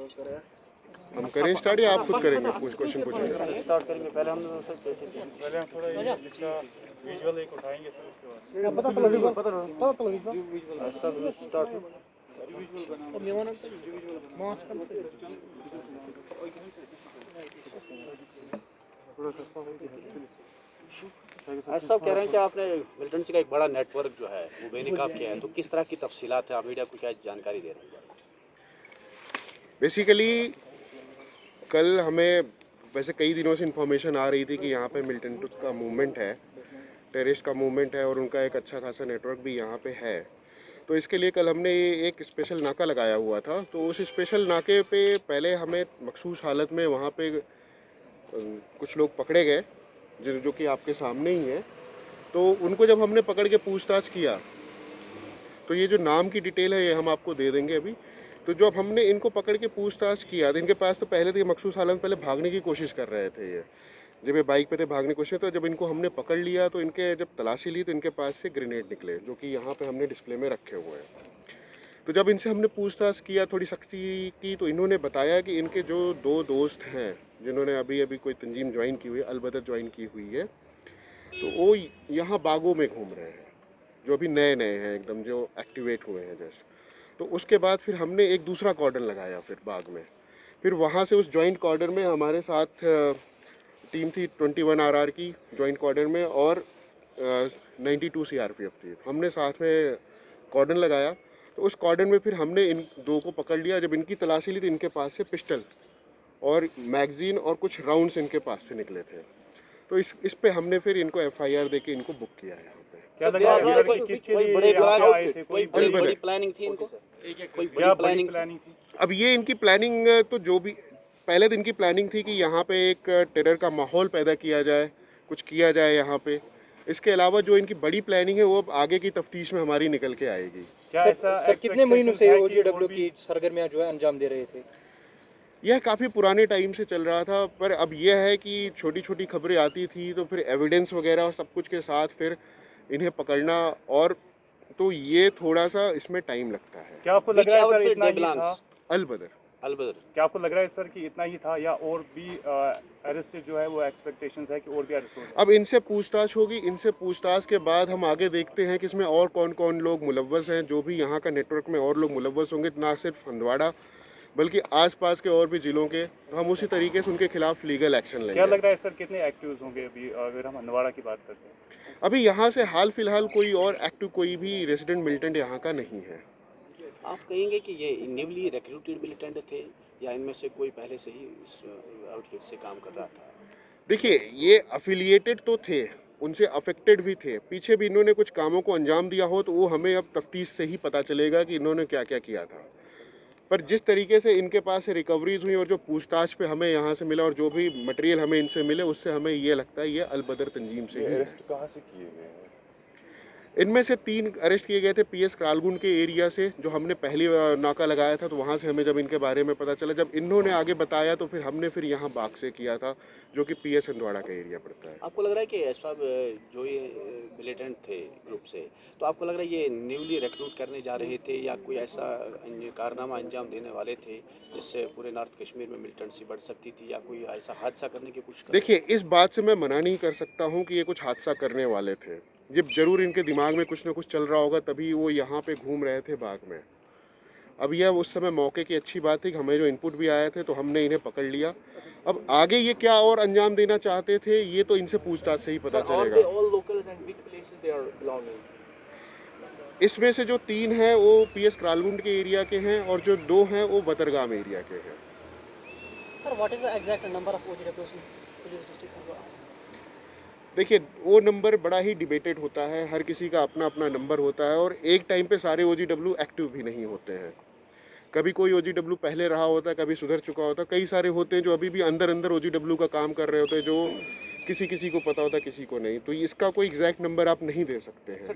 हम करें स्टार्ट या आप खुद करेंगे? कुछ क्वेश्चन पूछेंगे? स्टार्ट करेंगे। पहले हम थोड़ा इसका विजुअल एक उठाएंगे, फिर उसके बाद स्टार्ट। सब कह रहे हैं कि आपने मिलिटेंसी का एक बड़ा नेटवर्क जो है वो बेनकाब किया है, तो किस तरह की तफसीलात है, आप मीडिया को क्या जानकारी दे रहे हैं? बेसिकली कल हमें वैसे कई दिनों से इन्फॉर्मेशन आ रही थी कि यहाँ पे मिलिटेंट का मूवमेंट है, टेररिस्ट का मूवमेंट है और उनका एक अच्छा खासा नेटवर्क भी यहाँ पे है। तो इसके लिए कल हमने एक स्पेशल नाका लगाया हुआ था। तो उस स्पेशल नाके पे पहले हमें मखसूस हालत में वहाँ पे कुछ लोग पकड़े गए जो कि आपके सामने ही है। तो उनको जब हमने पकड़ के पूछताछ किया तो ये जो नाम की डिटेल है ये हम आपको दे देंगे अभी। तो जब हमने इनको पकड़ के पूछताछ किया तो इनके पास तो पहले तो मखसूस हालत में पहले भागने की कोशिश कर रहे थे। ये जब ये बाइक पे थे भागने की कोशिश, तो जब इनको हमने पकड़ लिया तो इनके जब तलाशी ली तो इनके पास से ग्रेनेड निकले जो कि यहाँ पे हमने डिस्प्ले में रखे हुए हैं। तो जब इनसे हमने पूछताछ किया, थोड़ी सख्ती की, तो इन्होंने बताया कि इनके जो दो दोस्त हैं जिन्होंने अभी अभी कोई तंजीम ज्वाइन की हुई है, अलबदर ज्वाइन की हुई है, तो वो यहाँ बागों में घूम रहे हैं, जो अभी नए नए हैं एकदम, जो एक्टिवेट हुए हैं जैसे। तो उसके बाद फिर हमने एक दूसरा कॉर्डन लगाया फिर बाग में। फिर वहाँ से उस जॉइंट कॉर्डर में हमारे साथ टीम थी 21 RR की जॉइंट कॉर्डर में, और 92 CRPF थी। हमने साथ में कॉर्डन लगाया। तो उस कॉर्डन में फिर हमने इन दो को पकड़ लिया। जब इनकी तलाशी ली तो इनके पास से पिस्टल और मैगजीन और कुछ राउंड्स इनके पास से निकले थे। तो इस पे हमने फिर इनको FIR दे के इनको बुक किया है यहाँ पे। क्या लग रहा है कि किसके लिए आए थे? कोई बड़ी प्लानिंग थी इनको? कोई बड़ी प्लानिंग थी? अब ये इनकी प्लानिंग तो जो भी पहले दिन की प्लानिंग थी कि यहाँ पे एक टेरर का माहौल पैदा किया जाए, कुछ किया जाए यहाँ पे। इसके अलावा जो इनकी बड़ी प्लानिंग है वो अब आगे की तफ्तीश में हमारी निकल के आएगी। क्या सर कितने महीनों से OGW की सरगर्मियां जो है अंजाम दे रहे थे? यह काफ़ी पुराने टाइम से चल रहा था, पर अब यह है कि छोटी छोटी खबरें आती थी तो फिर एविडेंस वगैरह और सब कुछ के साथ फिर इन्हें पकड़ना, और तो ये थोड़ा सा इसमें टाइम लगता है। क्या आपको लग रहा है सर इतना ही था? अलबदर क्या आपको लग रहा है सर कि इतना ही था या और भी अरेस्ट जो है वो एक्सपेक्टेशंस है कि और भी अरेस्ट हो? अब इनसे पूछताछ होगी, इनसे पूछताछ के बाद हम आगे देखते हैं कि इसमें और कौन कौन लोग मुलव्वस हैं। जो भी यहाँ का नेटवर्क में और लोग मुलव्वस होंगे, ना सिर्फ हंदवाड़ा बल्कि आसपास के और भी ज़िलों के, तो हम उसी तरीके से उनके खिलाफ लीगल एक्शन लेंगे। क्या लग रहा है सर कितने एक्टिव होंगे अभी अगर हम हंदवाड़ा की बात करते हैं? अभी यहाँ से हाल फिलहाल कोई और एक्टिव कोई भी रेजिडेंट मिलिटेंट यहाँ का नहीं है। आप कहेंगे कि ये न्यूली रिक्रूटेड मिलिटेंट थे या इनमें से कोई पहले से ही इस आउटफिट से काम कर रहा था? देखिए, ये अफिलिएटेड तो थे, उनसे अफेक्टेड भी थे, पीछे भी इन्होंने कुछ कामों को अंजाम दिया हो तो वो हमें अब तफ्तीश से ही पता चलेगा कि इन्होंने क्या क्या किया था। पर जिस तरीके से इनके पास से रिकवरीज हुई और जो पूछताछ पे हमें यहाँ से मिला और जो भी मटेरियल हमें इनसे मिले, उससे हमें ये लगता है ये अलबदर तंजीम से ही। अरेस्ट कहाँ से किए गए हैं? इनमें से 3 अरेस्ट किए गए थे PS क्रालगुंड के एरिया से, जो हमने पहली नाका लगाया था। तो वहाँ से हमें जब इनके बारे में पता चला, जब इन्होंने आगे बताया तो फिर हमने फिर यहाँ बाग से किया था, जो कि PS हंदवाड़ा का एरिया पड़ता है। आपको लग रहा है कि ऐसा जो ये मिलिटेंट थे ग्रुप से, तो आपको लग रहा है ये न्यूली रिक्रूट करने जा रहे थे या कोई ऐसा कारनामा अंजाम देने वाले थे जिससे पूरे नॉर्थ कश्मीर में मिलिटेंसी बढ़ सकती थी या कोई ऐसा हादसा करने की कोशिश? देखिए, इस बात से मैं मना नहीं कर सकता हूँ कि ये कुछ हादसा करने वाले थे। ये ज़रूर इनके दिमाग में कुछ ना कुछ चल रहा होगा, तभी वो यहाँ पे घूम रहे थे बाग में। अब यह उस समय मौके की अच्छी बात थी कि हमें जो इनपुट भी आए थे तो हमने इन्हें पकड़ लिया। अब आगे ये क्या और अंजाम देना चाहते थे, ये तो इनसे पूछताछ से ही पता चलेगा। इसमें से जो 3 हैं वो PS क्रालगुंड के एरिया के हैं और जो 2 हैं वो बदरगाम एरिया के हैं। Sir, what is the exact number of OGWs in police district Handwara? देखिए, वो नंबर बड़ा ही डिबेटेड होता है, हर किसी का अपना अपना नंबर होता है और एक टाइम पे सारे OGW एक्टिव भी नहीं होते हैं। कभी कोई OGW पहले रहा होता है, कभी सुधर चुका होता है, कई सारे होते हैं जो अभी भी अंदर अंदर OGW का काम कर रहे होते हैं, जो किसी किसी को पता होता है, किसी को नहीं। तो इसका कोई एग्जैक्ट नंबर आप नहीं दे सकते हैं।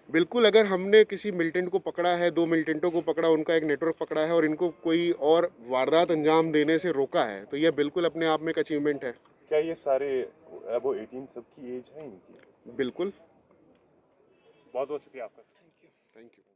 बिल्कुल, अगर हमने किसी मिलिटेंट को पकड़ा है, 2 मिलिटेंटों को पकड़ा, उनका एक नेटवर्क पकड़ा है और इनको कोई और वारदात अंजाम देने से रोका है, तो यह बिल्कुल अपने आप में एक अचीवमेंट है। क्या ये सारे अबो 18 सबकी एज है इनकी? बिल्कुल। बहुत बहुत शुक्रिया आपका। Thank you.